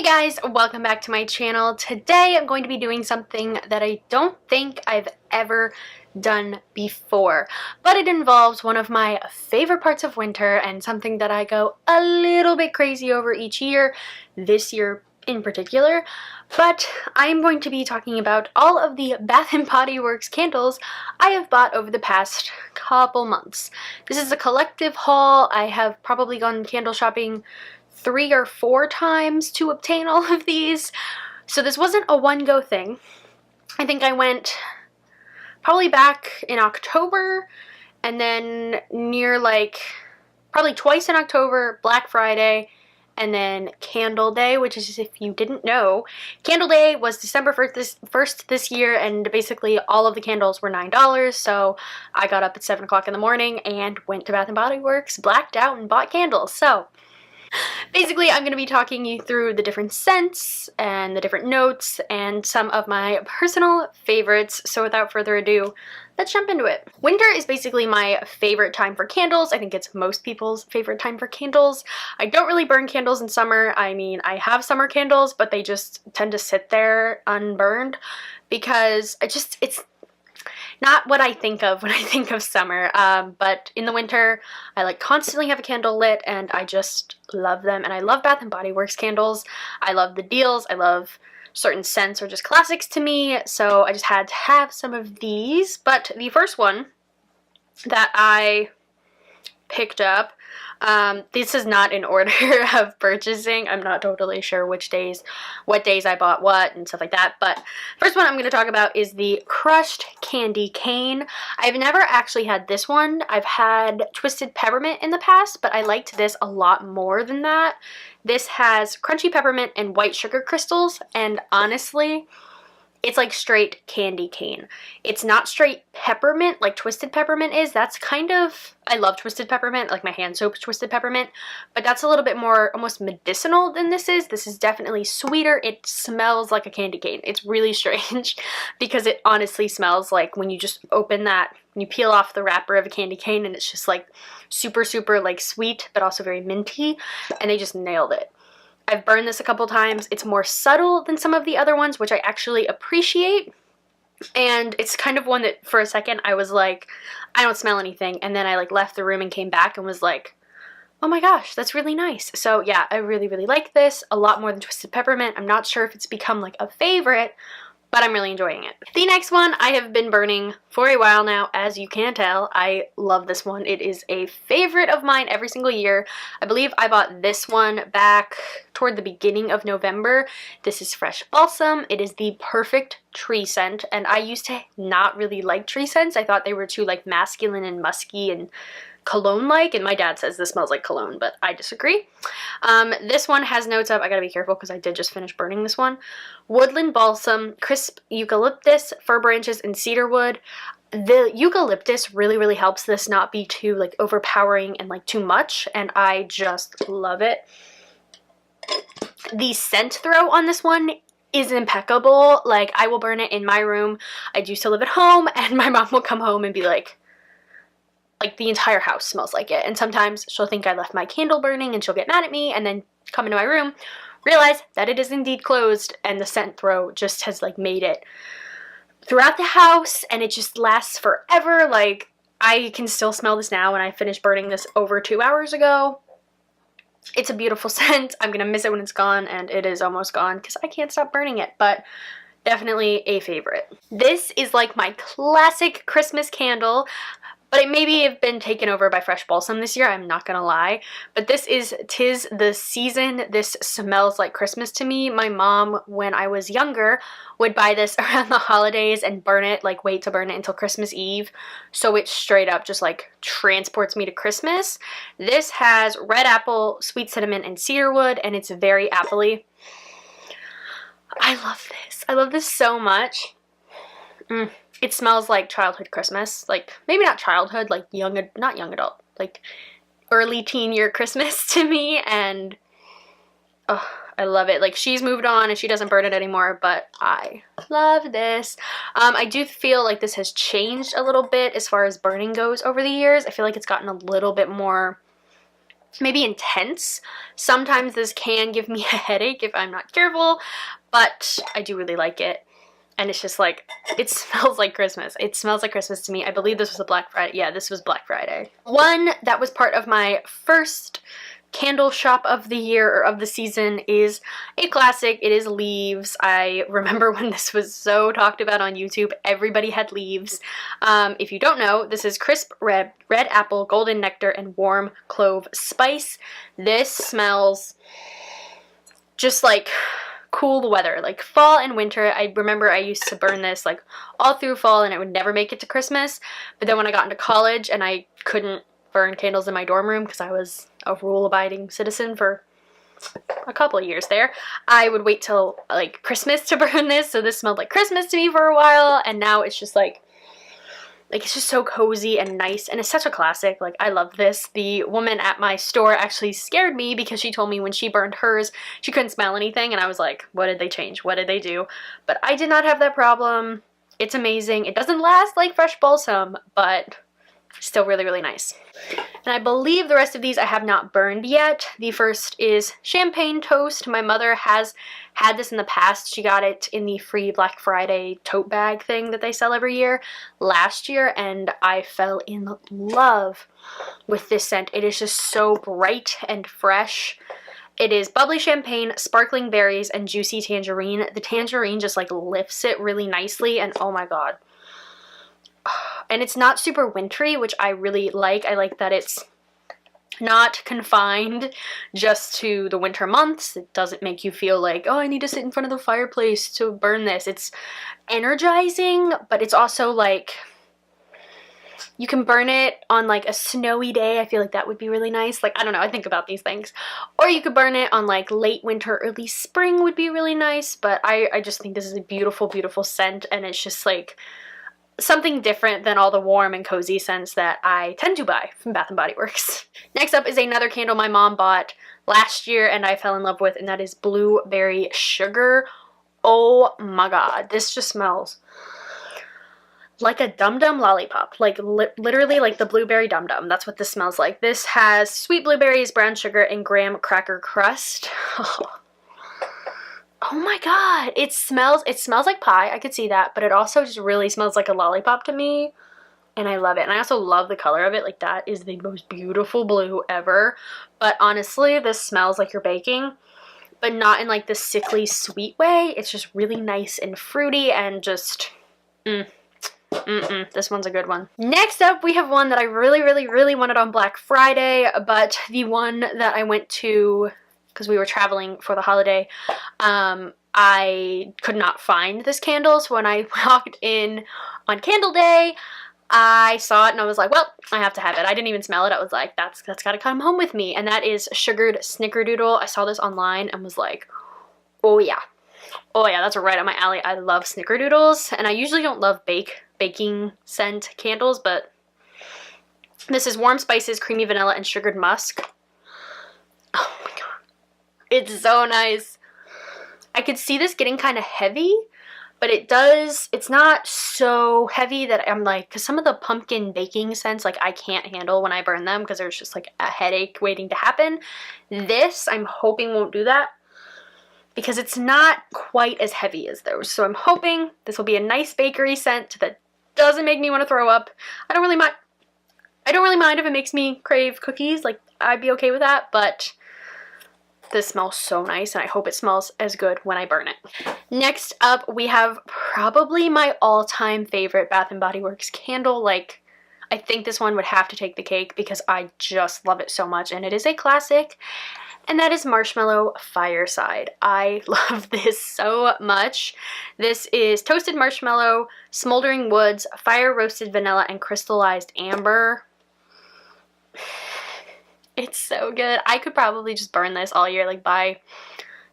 guys, welcome back to my channel. Today I'm going to be doing something that I don't think I've ever done before, but it involves one of my favorite parts of winter and something that I go a little bit crazy over each year, this year in particular. But I'm going to be talking about all of the Bath & Body Works candles I have bought over the past couple months. This is a collective haul. I have probably gone candle shopping 3 or 4 times to obtain all of these, so this wasn't a one-go thing. I think I went probably back in October, and then near probably twice in October, Black Friday, and then Candle Day, which is, if you didn't know, Candle Day was December 1st this year, and basically all of the candles were $9, so I got up at 7 o'clock in the morning and went to Bath & Body Works, blacked out, and bought candles. So basically, I'm going to be talking you through the different scents and the different notes and some of my personal favorites. So without further ado, let's jump into it. Winter is basically my favorite time for candles. I think it's most people's favorite time for candles. I don't really burn candles in summer. I mean, I have summer candles, but they just tend to sit there unburned because it's not what I think of when I think of summer, but in the winter, I constantly have a candle lit, and I just love them, and I love Bath & Body Works candles. I love the deals. I love certain scents are just classics to me, so I just had to have some of these. But the first one that I picked up, this is not in order of purchasing. I'm not totally sure what days I bought what and stuff like that, but first one I'm going to talk about is the crushed candy cane. I've never actually had this one. I've had twisted peppermint in the past, but I liked this a lot more than that. This has crunchy peppermint and white sugar crystals, and honestly, it's like straight candy cane. It's not straight peppermint like twisted peppermint is. That's kind of, I love twisted peppermint, like my hand soap's twisted peppermint, but that's a little bit more almost medicinal than this is. This is definitely sweeter. It smells like a candy cane. It's really strange because it honestly smells like when you just open that, you peel off the wrapper of a candy cane, and it's just like super, super like sweet, but also very minty, and they just nailed it. I've burned this a couple times. It's more subtle than some of the other ones, which I actually appreciate. And it's kind of one that for a second I was like, I don't smell anything. And then I left the room and came back and was like, oh my gosh, that's really nice. So yeah, I really, really like this a lot more than twisted peppermint. I'm not sure if it's become a favorite, but I'm really enjoying it. The next one I have been burning for a while now, as you can tell. I love this one. It is a favorite of mine every single year. I believe I bought this one back toward the beginning of November. This is Fresh Balsam. It is the perfect tree scent, and I used to not really like tree scents. I thought they were too masculine and musky and cologne-like, and my dad says this smells like cologne, but I disagree. This one has notes of, I gotta be careful because I did just finish burning this one, woodland balsam, crisp eucalyptus, fir branches, and cedar wood. The eucalyptus really, really helps this not be too overpowering and too much, and I just love it. The scent throw on this one is impeccable. I will burn it in my room. I do still live at home, and my mom will come home and be like the entire house smells like it. And sometimes she'll think I left my candle burning and she'll get mad at me, and then come into my room, realize that it is indeed closed, and the scent throw just has made it throughout the house, and it just lasts forever. I can still smell this now, and I finished burning this over 2 hours ago. It's a beautiful scent. I'm gonna miss it when it's gone, and it is almost gone because I can't stop burning it, but definitely a favorite. This is my classic Christmas candle, but it maybe have been taken over by Fresh Balsam this year, I'm not gonna lie. But this is 'Tis the Season. This smells like Christmas to me. My mom, when I was younger, would buy this around the holidays and burn it, wait to burn it until Christmas Eve. So it straight up just transports me to Christmas. This has red apple, sweet cinnamon, and cedarwood, and it's very appley. I love this. I love this so much. It smells like childhood Christmas. Maybe not childhood, not young adult, early teen year Christmas to me, and oh, I love it. She's moved on and she doesn't burn it anymore, but I love this. I do feel this has changed a little bit as far as burning goes over the years. I feel it's gotten a little bit more maybe intense. Sometimes this can give me a headache if I'm not careful, but I do really like it. And it's just like, it smells like Christmas. It smells like Christmas to me. I believe this was a Black Friday. Yeah, this was Black Friday. One that was part of my first candle shop of the year or of the season is a classic. It is leaves. I remember when this was so talked about on YouTube, everybody had leaves. If you don't know, this is crisp red apple, golden nectar, and warm clove spice. This smells just like cool weather, like fall and winter. I remember I used to burn this like all through fall and it would never make it to Christmas. But then when I got into college and I couldn't burn candles in my dorm room because I was a rule-abiding citizen for a couple of years there, I would wait till like Christmas to burn this. So this smelled like Christmas to me for a while, and now it's just like it's just so cozy and nice, and it's such a classic. Like, I love this. The woman at my store actually scared me because she told me when she burned hers, she couldn't smell anything, and I was like, what did they change? What did they do? But I did not have that problem. It's amazing. It doesn't last like fresh balsam, but still really, really nice. And I believe the rest of these I have not burned yet. The first is champagne toast. My mother has had this in the past. She got it in the free Black Friday tote bag thing that they sell every year last year, and I fell in love with this scent. It is just so bright and fresh. It is bubbly champagne, sparkling berries, and juicy tangerine. The tangerine just like lifts it really nicely, and oh my god. And it's not super wintry, which I really like. I like that it's not confined just to the winter months. It doesn't make you feel like, oh, I need to sit in front of the fireplace to burn this. It's energizing, but it's also like, you can burn it on like a snowy day. I feel like that would be really nice. Like, I don't know, I think about these things. Or you could burn it on like late winter, early spring would be really nice. But I just think this is a beautiful, beautiful scent, and it's just like something different than all the warm and cozy scents that I tend to buy from Bath & Body Works. Next up is another candle my mom bought last year and I fell in love with, and that is Blueberry Sugar. Oh my god, this just smells like a Dum Dum lollipop. Like literally like the blueberry Dum Dum. That's what this smells like. This has sweet blueberries, brown sugar, and graham cracker crust. Oh my god, it smells like pie, I could see that, but it also just really smells like a lollipop to me, and I love it. And I also love the color of it. Like, that is the most beautiful blue ever. But honestly, this smells like you're baking, but not in like the sickly sweet way. It's just really nice and fruity and just this one's a good one. Next up, we have one that I really, really, really wanted on Black Friday, but the one that I went to because we were traveling for the holiday, I could not find this candle. So when I walked in on Candle Day, I saw it and I was like, well, I have to have it. I didn't even smell it. I was like, that's got to come home with me. And that is sugared snickerdoodle. I saw this online and was like, oh yeah. Oh yeah, that's right up my alley. I love snickerdoodles, and I usually don't love baking scent candles, but this is warm spices, creamy vanilla, and sugared musk. Oh my god. It's so nice. I could see this getting kind of heavy, but it's not so heavy that I'm like, because some of the pumpkin baking scents, like, I can't handle when I burn them because there's just like a headache waiting to happen. This, I'm hoping won't do that because it's not quite as heavy as those. So I'm hoping this will be a nice bakery scent that doesn't make me want to throw up. I don't really mind if it makes me crave cookies. Like, I'd be okay with that, but this smells so nice, and I hope it smells as good when I burn it. Next up, we have probably my all-time favorite Bath & Body Works candle. Like, I think this one would have to take the cake because I just love it so much, and it is a classic, and that is Marshmallow Fireside. I love this so much. This is toasted marshmallow, smoldering woods, fire-roasted vanilla, and crystallized amber. It's so good. I could probably just burn this all year, like buy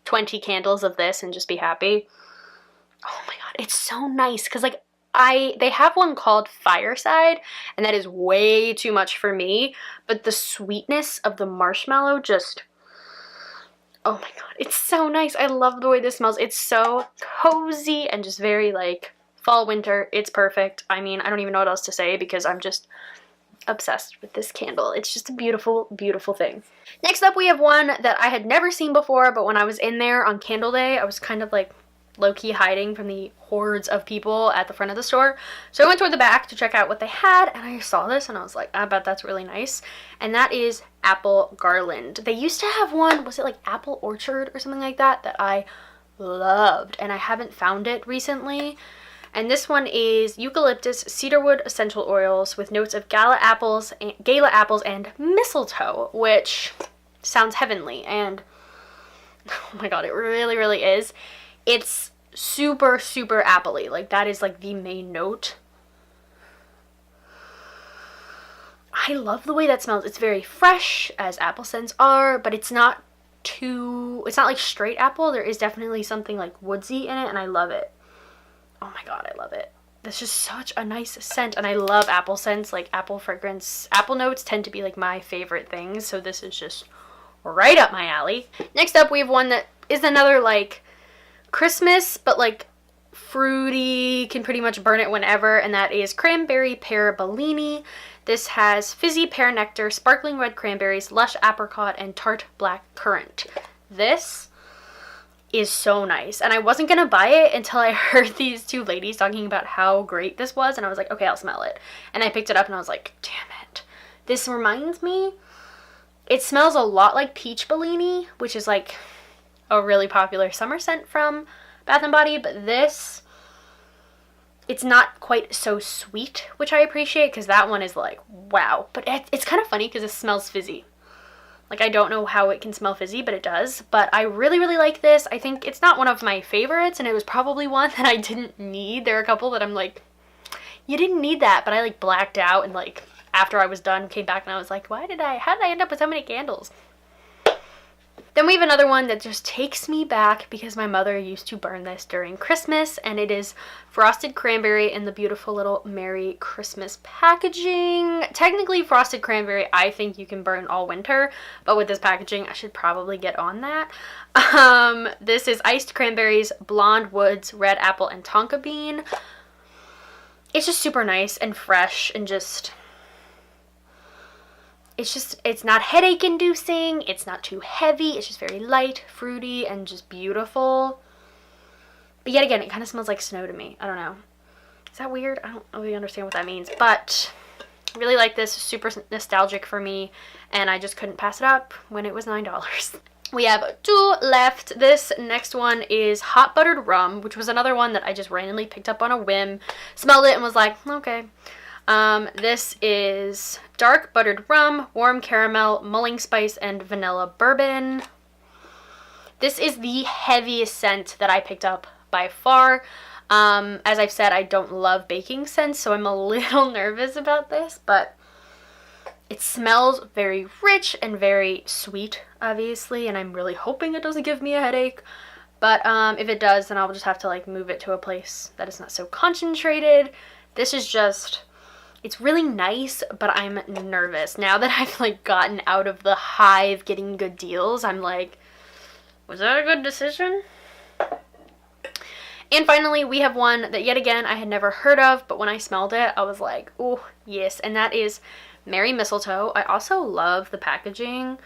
20 candles of this and just be happy. Oh my god, it's so nice because like they have one called Fireside, and that is way too much for me, but the sweetness of the marshmallow just, oh my god, it's so nice. I love the way this smells. It's so cozy and just very like fall winter. It's perfect. I mean, I don't even know what else to say because I'm just obsessed with this candle. It's just a beautiful, beautiful thing. Next up, we have one that I had never seen before, but when I was in there on Candle Day, I was kind of like low-key hiding from the hordes of people at the front of the store. So I went toward the back to check out what they had, and I saw this and I was like, I bet that's really nice. And that is apple garland. They used to have one, was it like Apple Orchard or something like that, that I loved, and I haven't found it recently. And this one is eucalyptus cedarwood essential oils with notes of gala apples and mistletoe, which sounds heavenly, and oh my god, it really, really is. It's super, super apple-y. Like, that is like the main note. I love the way that smells. It's very fresh, as apple scents are, but it's not like straight apple. There is definitely something like woodsy in it, and I love it. Oh my god, I love it. This is such a nice scent, and I love apple scents. Like, apple fragrance, apple notes tend to be like my favorite things, so this is just right up my alley. Next up, we have one that is another like Christmas, but like fruity, can pretty much burn it whenever, and that is Cranberry Pear Bellini. This has fizzy pear nectar, sparkling red cranberries, lush apricot, and tart black currant. This is so nice, and I wasn't gonna buy it until I heard these two ladies talking about how great this was, and I was like, okay, I'll smell it. And I picked it up and I was like, damn it. This reminds me, it smells a lot like peach Bellini, which is like a really popular summer scent from Bath & Body, but this, it's not quite so sweet, which I appreciate, because that one is like, wow. But it's kind of funny because it smells fizzy. Like, I don't know how it can smell fizzy, but it does. But I really, really like this. I think it's not one of my favorites, and it was probably one that I didn't need. There are a couple that I'm like, you didn't need that, but I like blacked out, and like after I was done, came back and I was like, how did I end up with so many candles? Then we have another one that just takes me back because my mother used to burn this during Christmas, and it is Frosted Cranberry in the beautiful little Merry Christmas packaging. Technically, Frosted Cranberry, I think you can burn all winter, but with this packaging, I should probably get on that. This is iced cranberries, blonde woods, red apple, and tonka bean. It's just super nice and fresh, and just... it's not headache inducing, it's not too heavy, it's just very light, fruity, and just beautiful. But yet again, it kind of smells like snow to me. I don't know. Is that weird? I don't really understand what that means, but I really like this. Super nostalgic for me, and I just couldn't pass it up when it was $9. We have two left. This next one is Hot Buttered Rum, which was another one that I just randomly picked up on a whim, smelled it, and was like, okay. This is dark buttered rum, warm caramel, mulling spice, and vanilla bourbon. This is the heaviest scent that I picked up by far. As I've said, I don't love baking scents, so I'm a little nervous about this, but it smells very rich and very sweet, obviously, and I'm really hoping it doesn't give me a headache. But if it does, then I'll just have to like move it to a place that is not so concentrated. This is just... it's really nice, but I'm nervous. Now that I've like gotten out of the hive getting good deals, I'm like, was that a good decision? And finally, we have one that yet again I had never heard of, but when I smelled it, I was like, oh, yes. And that is Merry Mistletoe. I also love the packaging.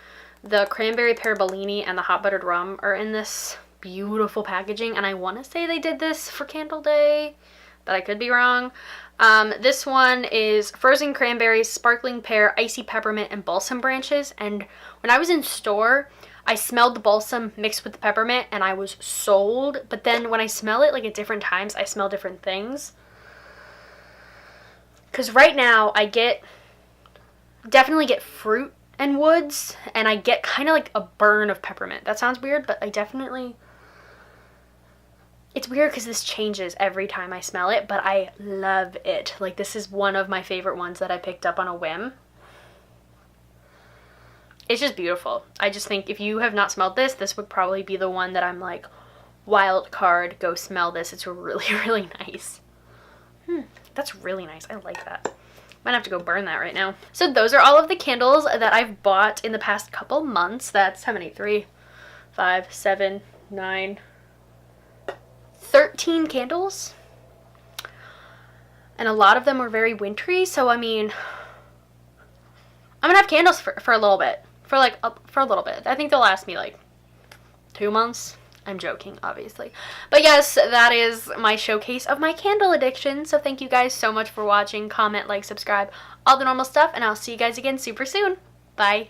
The Cranberry Pear Bellini and the Hot Buttered Rum are in this beautiful packaging, and I want to say they did this for Candle Day, but I could be wrong. This one is frozen cranberries, sparkling pear, icy peppermint, and balsam branches. And when I was in store, I smelled the balsam mixed with the peppermint, and I was sold. But then when I smell it, like at different times, I smell different things. Because right now, I definitely get fruit and woods, and I get kind of like a burn of peppermint. That sounds weird, but I definitely... it's weird because this changes every time I smell it, but I love it. Like, this is one of my favorite ones that I picked up on a whim. It's just beautiful. I just think if you have not smelled this, this would probably be the one that I'm like, wild card, go smell this. It's really, really nice. That's really nice. I like that. Might have to go burn that right now. So those are all of the candles that I've bought in the past couple months. That's how many? 3, 5, 7, 9... 13 candles, and a lot of them were very wintry, so I mean, I'm gonna have candles for a little bit. For a little bit. I think they'll last me like 2 months. I'm joking, obviously. But yes, that is my showcase of my candle addiction. So thank you guys so much for watching. Comment, like, subscribe, all the normal stuff. And I'll see you guys again super soon. Bye.